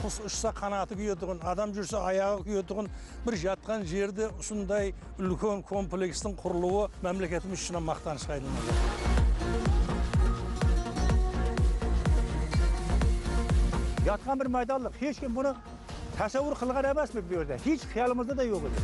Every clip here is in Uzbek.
құс ұшса қанаты күйетұғын, адам жүрсе аяғы күйетұғын, бір жатқан жерде ұсындай үлкен комплекстің құрылуы мемлекетіміз үшін мақтанышқа айналады. Yatқан bir maydonliq, hech kim buni tasavvur qilgan emasmi bu yerda? Hech xayolimizda da yo'q edi.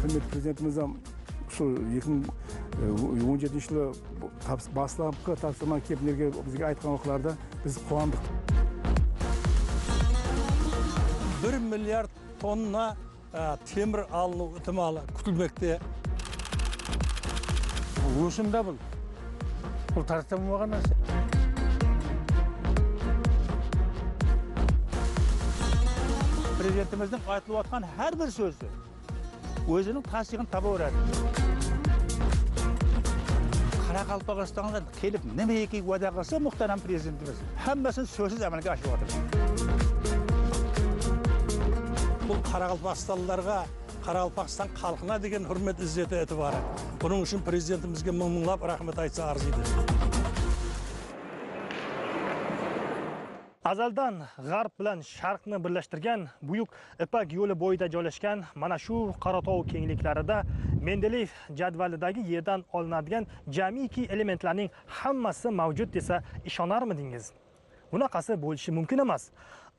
Hürmetli Prezidentimiz ham shu 2017 yılı başlanıp topshirma kelib bizga aytgan vaqtlarda biz quvondik. 1 milyard tonna temir alınıp ihtimali kutilmekte. O'shimda bu tartiblanmagan narsa. Prezidentimizning aytilayotgan har bir so'zi o'zining tasdig'ini topaveradi. Qoraqalpog'istonga kelib nimaiki va'da qilsa muhtaram prezidentimiz hammasini so'zsiz amalga oshiryapti. Bu Qoraqalpog'istonlarga, Qoraqalpog'iston xalqına degan hurmat izzati e'tibori. Bunun için prezidentimizge ming-minglab rahmat aytsa arziydi. Azaldan g'arb bilan sharqni birlashtirgan buyuk Ipak yo'li bo'yida joylashgan mana shu Qoratog' kengliklarida Mendeleyev jadvalidagi yerdan olinadigan jamiki elementlarning hammasi mavjud desa ishonarmidingiz? Bunaqasi bo'lishi mumkin emas.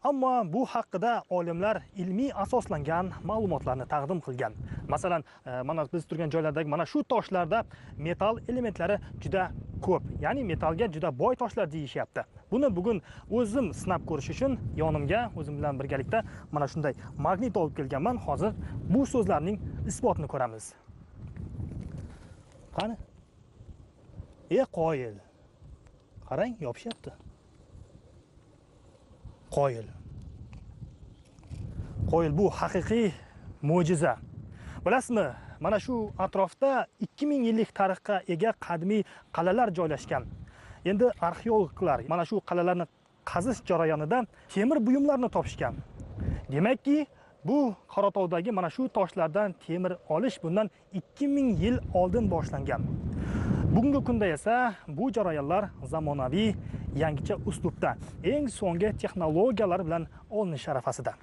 Ammo bu haqida olimlar ilmiy asoslangan ma'lumotlarni taqdim qilgan. Masalan, mana biz turgan joylardagi mana shu toshlarda metal elementlari juda ko'p, ya'ni metalga juda boy toshlar deyishyapti. Buni bugun o'zim sinab ko'rish uchun yonimga o'zim bilan birgalikda mana shunday magnit olib kelganman. Hozir bu so'zlarning isbotini ko'ramiz. Qani? Qoyil. Qarang, yopishyapti. Qoyil bu haqiqiy mo'jiza. Bilasizmi, mana shu atrofda 2000 yillik tarixga ega qadimiy qal'alar joylashgan. Endi arxeologlar mana shu qal'alarni qazish jarayonida temir buyumlarni topishgan. Demakki, bu Qoratog'dagi mana shu toshlardan temir olish bundan 2000 yil oldin boshlangan. Bugungi kunda esa bu jarayonlar zamonaviy, yangicha uslubda, eng so'nggi texnologiyalar bilan olinish arafasida.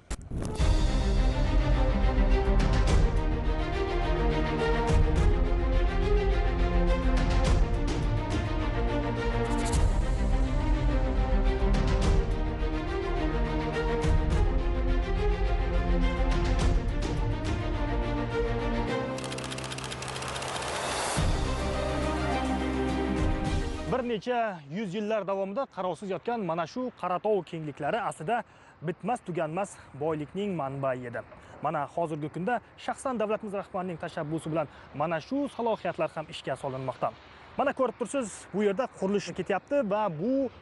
Bir necha yuz yillar davomida qarovsiz yotgan mana shu Qoratog' kengliklari aslida bitmas tuganmas boylikning manbai edi. Mana hozirgi kunda shaxsan davlatimiz rahbarining tashabbusi bilan mana shu salohiyatlar ham ishga solinmoqda. Mana ko'rib tursiz, bu yerda qurilish ketyapti va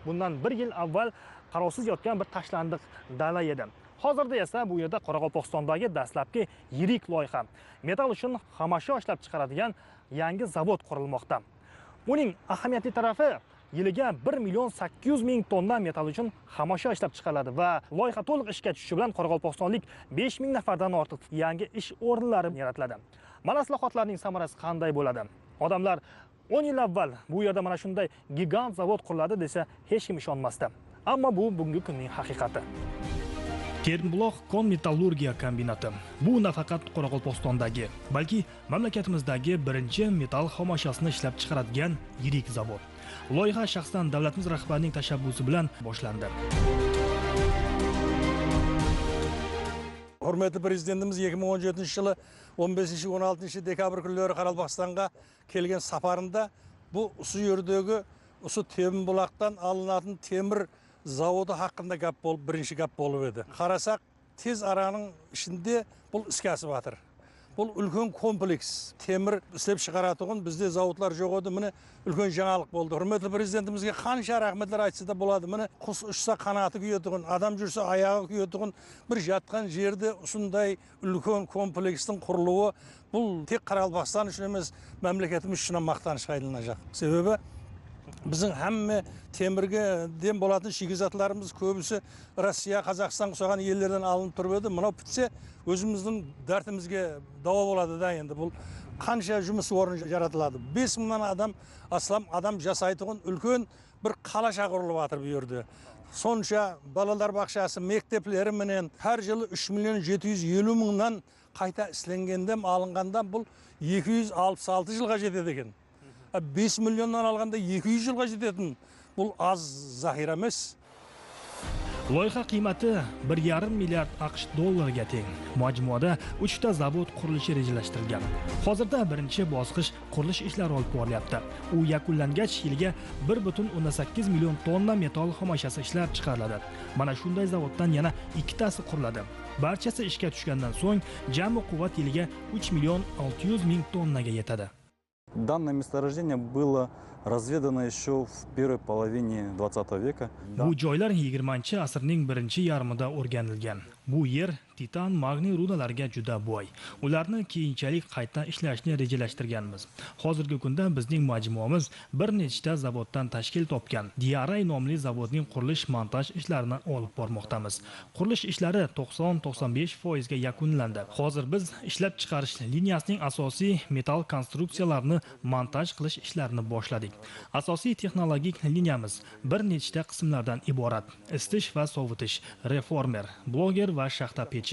bundan 1 yil avval qarovsiz yotgan bir tashlandiq dala edi. Hozirda esa bu yerda Qoraqalpog'istondagi dastlabki yirik loyiha, metal uchun xomashyo ishlab chiqaradigan yangi zavod qurilmoqda. Uning ahamiyatli tarafi yiliga 1.800.000 tonna metal uchun xomashyo ishlab chiqariladi va loyiha to'liq ishga tushishi bilan Qoraqalpog'istonlik 5000 nafardan ortiq yangi ish o'rinlari yaratiladi. Mana islohotlarning samarasi qanday bo'ladi? Odamlar 10 yil avval bu yerda mana shunday gigant zavod quriladi desa hech kim ishonmasdi. Ammo bu bugungi kunning haqiqati. Termbuloq kon metallurgiya kombinati. Bu nafaqat Qoraqalpog'istondagi, balki mamlakatimizdagi birinchi metal xomashyosini ishlab chiqaradigan yirik zavod. Loyiha shaxsan davlatimiz rahbarining tashabbusi bilan boshlandi. Hurmatli prezidentimiz 2017-yılı 15-16 dekabr kunlari Qoraqalpog'istonga kelgan safarında bu su yerdagi Termbuloqdan alınan temir zavodu hakkında birinci gap bo'lib edi. Qarasak, tez araning ishinde bu iskasi batır. Bu ulkan kompleks temir ishlab chiqaradigan bizde zavodlar yo'q edi. Meni ulkan жаңалық bo'ldi. Hurmatli prezidentimizga qancha rahmatlar aytsa da bo'ladi. Meni qush uchsa qanoti kuyadigan, adam yursa oyog'i kuyadigan bir yatgan yerda shunday ulkan kompleksning quruluvi bu tek Qoraqalpog'iston uchun emas, mamlakatimiz uchun maqtanishga aylanacak. Sebebi bizim hamma temirge dem bo'ladigan shigizatlarimiz ko'bisi Rossiya, Qozog'iston o'xshagan yerlardan alınıp turib edi. Mana bitse o'zimizning dardimizga davo bo'ladi da endi bu qancha жұмыс орны жаратылады. 5 мыңнан адам жасайтын үлкен bir qalaша құрылып жатыр bu yerде. Сонша балалар бақшасы, мектеплері менен әр жылы 3 миллион 750 мыңнан қайта ісленгенден алынғанда бұл 266 жылға жетеді екен. 5 миллионнан алғанда 200 жылға жететін. Бұл аз захира емес. Loyiha qiymati 1,5 milliard AQSh dollariga teng. Majmuada 3 ta zavod qurilishi rejalashtirilgan. Hozirda birinchi bosqich qurilish ishlari olib borilyapti. U yakunlangach yiliga 1,8 million tonna metall xomashasi ishlab chiqariladi. Mana shunday zavoddan yana 2 tasi quriladi. Barchasi ishga tushgandan so'ng jami quvvat yiliga 3 million 600 ming tonnaga yetadi. Данное месторождение было разведано еще в первой половине 20 века. Bu joylar 20-asrning birinchi yarmida o'rganilgan. Bu yer titan, magniy rudalariga juda boy. Ularni keyinchalik qayta ishlashni rejalashtirganmiz. Hozirgi kunda bizning majmuamiz bir nechta zavoddan tashkil topgan. DRI nomli zavodning qurilish montaj ishlarini olib bormoqdamiz. Qurilish ishlari 90-95% ga yakunlandi. Hozir biz ishlab chiqarish liniyasining asosiy metall konstruksiyalarini montaj qilish ishlarini boshladik. Asosiy texnologik liniyamiz bir nechta qismlardan iborat: isitish va sovutish, reformer, bloger va shaxta pechi.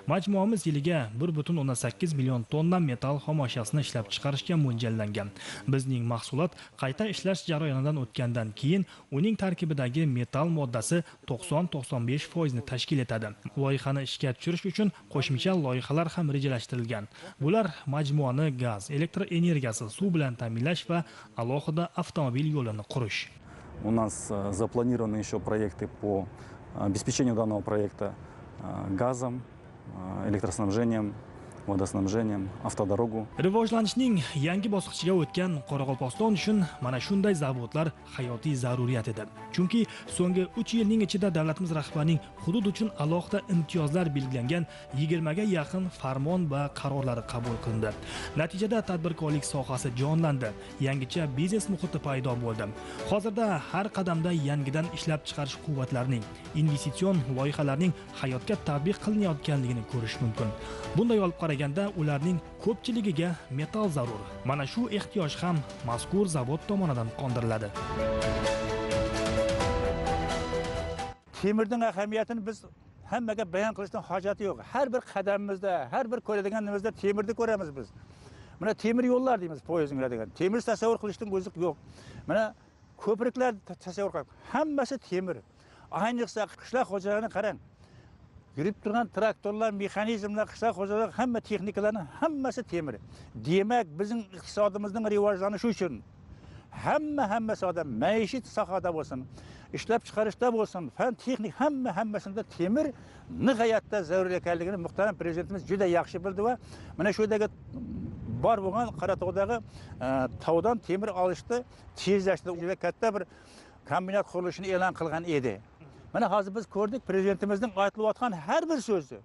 Majmuamiz yiliga 1,8 million tonna metall xomoshasini ishlab chiqarishga mo'ljallangan. Bizning mahsulot qayta ishlash jarayonidan o'tgandan keyin uning tarkibidagi metall moddasi 90-95% ni tashkil etadi. Loyihani ishga tushirish uchun qo'shimcha loyihalar ham rejalashtirilgan. Bular majmuani gaz, elektr energiyasi, suv bilan ta'minlash va alohida avtomobil yo'lini qurish. У нас запланированы еще проекты по обеспечению данного проекта газом, электроснабжением, vodoснабжением, avtodorogу. Rivojlanishning yangi bosqichiga o'tgan Qoraqalpog'iston uchun mana shunday zavodlar hayotiy zaruriyat edi. Chunki so'nggi 3 yilning ichida davlatimiz rahbarining hudud uchun alohida imtiyozlar belgilangan 20 ga yaqin farmon va qarorlari qabul qilindi. Natijada tadbirkorlik sohasi jonlandi, yangicha biznes muhiti paydo bo'ldi. Hozirda har qadamda yangidan ishlab chiqarish quvvatlarining, investitsion loyihalarning hayotga tatbiq qilinayotganligini ko'rish mumkin. Bunday olib qaraganda ularning ko'pchiligiga metall zarur. Mana shu ehtiyoj ham mazkur zavod tomonidan qondiriladi. Temirning ahamiyatini biz hammaga bayon qilishdan hojati yo'q. Har bir qadamimizda, har bir ko'radiganimizda temirni ko'ramiz biz. Mana temir yo'llar deymiz, poyezdning yuradigan. Temir tasavvur qilishning o'zi yo'q. Mana ko'priklar tasavvur qilib, hammasi temir. Ayniqsa qishloq xo'jaligiga qarang. Yurib turgan traktorlar, mexanizmlar, qishloq xo'jaligi hamma texnikalarning hammasi temir. Demak, bizning iqtisodimizning rivojlanishi uchun hammasi odam maishiy sohada bo'lsin, ishlab chiqarishda bo'lsin, fan texnik hammasida temir nihoyatda zarur ekanligini muhtaram prezidentimiz juda yaxshi bildi va mana shu yerdagi bor bo'lgan Qoratog'dagi tog'dan temir olishni tezlashtirdi. Juda katta bir kombinat qurilishini e'lon qilgan edi. Mana hozir biz ko'rdik, prezidentimizning aytilayotgan har bir so'zi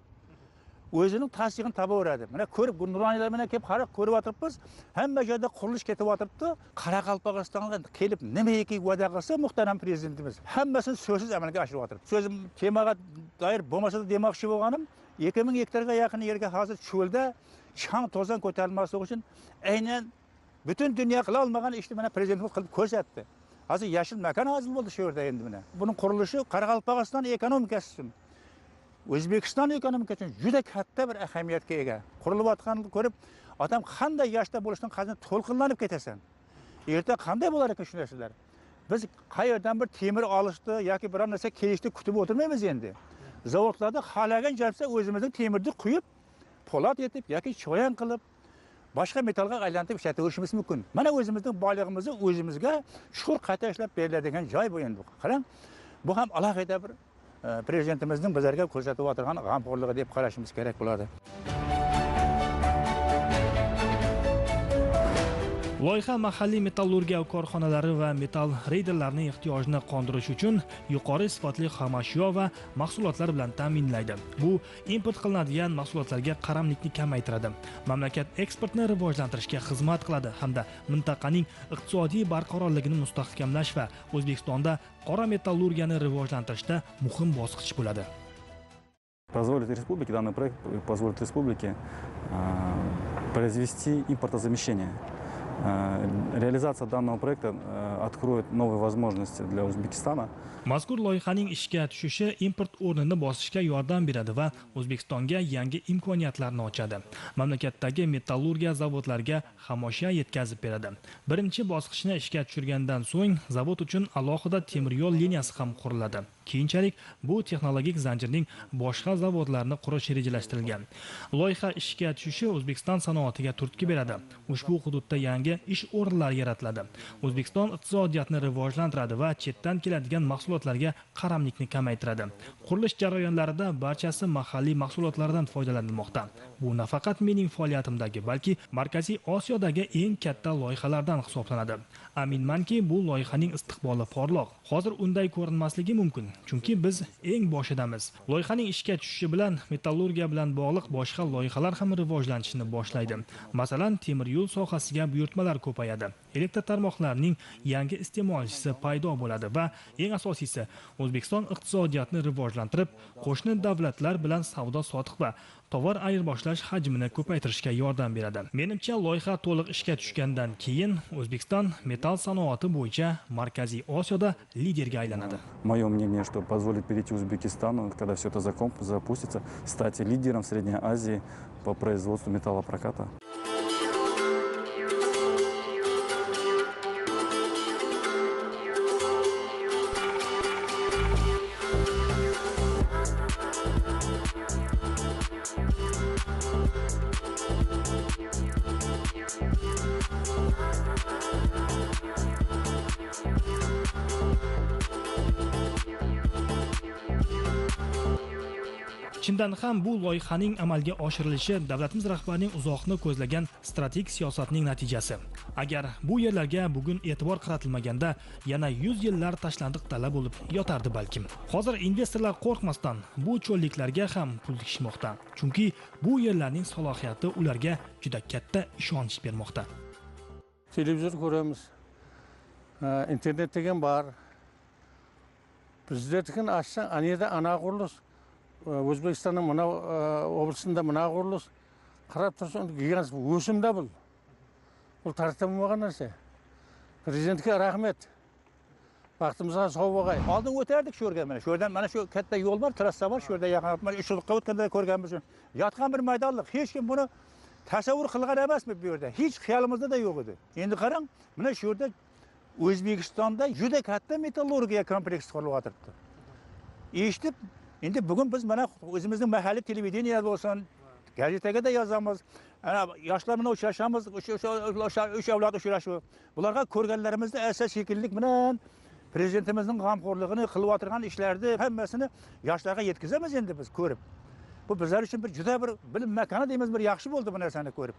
o'zining tasdig'ini tabaveradi. Mana ko'rib, nuroniylar bilan kelib qarab ko'rib o'tiribmiz. Hamma joyda qurilish ketib o'tiribdi. Qoraqalpog'istonga kelib nimaiki va'da qilsa muhtaram prezidentimiz hammasini so'zsiz amalga oshirib o'tiribdi. So'zim temaga doir bo'lmasa demoqchi bo'lganim, 2000 gektarga yaqin yerga hozir cho'lda chang to'zon ko'tarilmasligi uchun aynan butun dunyo qila olmagan ishni mana prezidentimiz qilib ko'rsatdi. Hozir yashil makon hosil bo'ldi shu yerda endi mana. Buning qurilishi Qoraqalpog'iston ekonomikasi uchun, O'zbekiston ekonomikasi uchun juda katta bir ahamiyatga ega. Qurilayotganini ko'rib, odam qanday yoshda bo'lishidan qanday to'lqinlanib ketasan. Erta qanday bo'lar ekan shu narsalar? Biz qayerdan bir temir olishdi yoki biror narsa kelishdi kutib o'tirmaymiz endi. Zavodlarda xalagan jalsa o'zimizning temirni quyib, po'lat etib yoki choyan qilib boshqa metallga aylantirib ishlatishimiz mumkin. Mana o'zimizning boylig'imizni o'zimizga chuqur qayta ishlab beriladigan joy bu endi. Qarang, bu ham alohida bir prezidentimizning bizlarga ko'rsatib o'tirgan g'amxo'rligi deb qarashimiz kerak bo'ladi. Loyiha mahalliy metallurgiya korxonalari va metall reyderlarining ehtiyojini qondirish uchun yuqori sifatli xomashyo va mahsulotlar bilan ta'minlaydi. Bu import qilinadigan mahsulotlarga qaramlikni kamaytiradi. Mamlakat eksportni rivojlantirishga xizmat qiladi hamda mintaqaning iqtisodiy barqarorligini mustahkamlash va O'zbekistonda qora metallurgiyani rivojlantirishda muhim bosqich bo'ladi. Данный проект позволит республике произвести импортозамещение. Реализация данного проекта откроет новые возможности для Узбекистана. Mazkur loyihaning ishga tushishi import o'rnini bosishga yordam beradi va O'zbekistonga yangi imkoniyatlarni ochadi. Mamlakatdagi metallurgiya zavodlariga xomashyo yetkazib beradi. Birinchi bosqichni ishga tushirgandan so'ng zavod uchun alohida temir yo'l liniyasi ham quriladi. Keyinchalik bu texnologik zanjirning boshqa zavodlarini qurish rejalashtirilgan. Loyiha ishga tushishi O'zbekiston sanoatiga turtki beradi. Ushbu hududda yangi ish o'rinlari yaratiladi. O'zbekiston iqtisodiyotni rivojlantiradi va chetdan keladigan mahsulotlarga qaramlikni kamaytiradi. Qurilish jarayonlarida barchasi mahalliy mahsulotlardan foydalanilmoqda. Bu nafaqat mening faoliyatimdagi, balki Markaziy Osiyodagi eng katta loyihalardan hisoblanadi. Aminmanki, bu loyihaning istiqboli porloq. Hozir unday ko'rinmasligi mumkin, chunki biz eng boshidamiz. Loyihaning ishga tushishi bilan metallurgiya bilan bog'liq boshqa loyihalar ham rivojlanishni boshlaydi. Masalan, temir yo'l sohasiga buyurtmalar ko'payadi. Elektr tarmoqlarining yangi iste'molchisi paydo bo'ladi va eng asosiysi, O'zbekiston iqtisodiyotni rivojlantirib, qo'shni davlatlar bilan savdo-sotiq va tovar ayirboshlash hajmini ko'paytirishga yordam beradi. Menimcha, loyiha to'liq ishga tushgandan keyin O'zbekiston metall sanoati bo'yicha Markaziy Osiyoda liderga aylanadi. Мое мнение, что позволит перейти Узбекистану, когда все это запустится, стать лидером в Средней Азии по производству металлопроката. Chindan ham bu loyihaning amalga oshirilishi davlatimiz rahbarining uzoqni ko'zlagan strategik siyosatning natijasi. Agar bu yerlarga bugun e'tibor qaratilmaganda, yana 100 yillar tashlandiq dala bo'lib yotardi balkim. Hozir investorlar qo'rqmasdan bu cho'lliklarga ham pul tikishmoqda. Chunki bu yerlarning salohiyati ularga juda katta ishonch bermoqda. Televizor ko'ramiz. Internet degan bor. Prezidentning ashsan anida ana qurilish O'zbekistonning mana oblasida mana qurilish qarab tursin gigant o'simda bu. Bu tartiblanmagan narsa. Prezidentga rahmat. Vaqtimizga sog' bo'lg'ay. Oldin o'tardik shu yerga mana. Shu yerdan mana shu katta yo'l bor, trassa bor, shu yerda yaqin mana ishliqqa o'tganda ko'rganmiz. Yotgan bir maydonlik. Hech kim buni tasavvur qilgan emasmi bu yerda? Hech xayolimizda da yo'q edi. Endi qarang, mana shu yerda O'zbekistonda juda katta metallurgiya kompleksi qurilyapti. Eshitib, endi bugun biz mana o'zimizning mahalliy televideniyada bo'lsin, gazetaga da yozamiz. Ana yoshlar bilan uchrashamiz, o'sha avlod uchrashuvi. Bularga ko'rganlarimizda asas shekillik bilan prezidentimizning g'amxo'rligini qilib o'tirgan ishlarni hammasini yoshlarga yetkazamiz endi biz ko'rib. Bu bizlar uchun bir juda bir bilim makoni deymiz, bir yaxshi bo'ldi bu narsani ko'rib.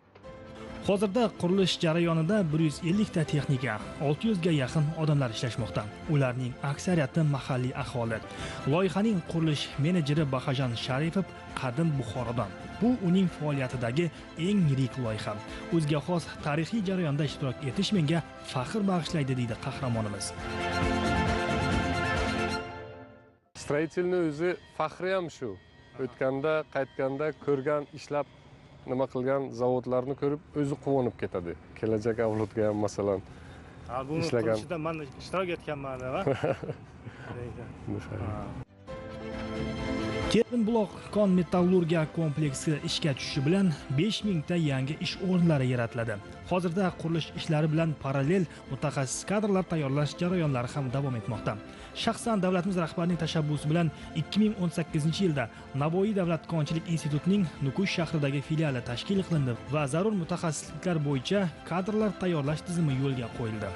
Hozirda qurilish jarayonida 150 ta texnika, 600 ga yaqin odamlar ishlashmoqda. Ularning aksariyati mahalliy aholi. Loyihaning qurilish menejeri Bahajon Sharipov qadim Buxorodan. Bu uning faoliyatidagi eng yirik loyiha. O'ziga xos tarixiy jarayonda ishtirok etish menga faxr bag'ishlaydi, deydi qahramonimiz. Stроительni o'zi faxri ham shu. O'tganda, qaytganda ko'rgan, ishlab nima qilgan zavodlarni ko'rib o'zi quvonib ketadi. Kelajak avlodga ham masalan ishlagan. Qurishda men ishtirok etganman va Terminbuloq kon metallurgiya kompleksi ishga tushishi bilan 5000 ta yangi ish o'rinlari yaratiladi. Hozirda qurilish ishlari bilan parallel mutaxassis kadrlar tayyorlash jarayonlari ham davom etmoqda. Shaxsan davlatimiz rahbarining tashabbusi bilan 2018-yilda Navoiy davlat konchilik institutining Nukus shahridagi filiali tashkil qilindi va zarur mutaxassisliklar bo'yicha kadrlar tayyorlash tizimi yo'lga qo'yildi.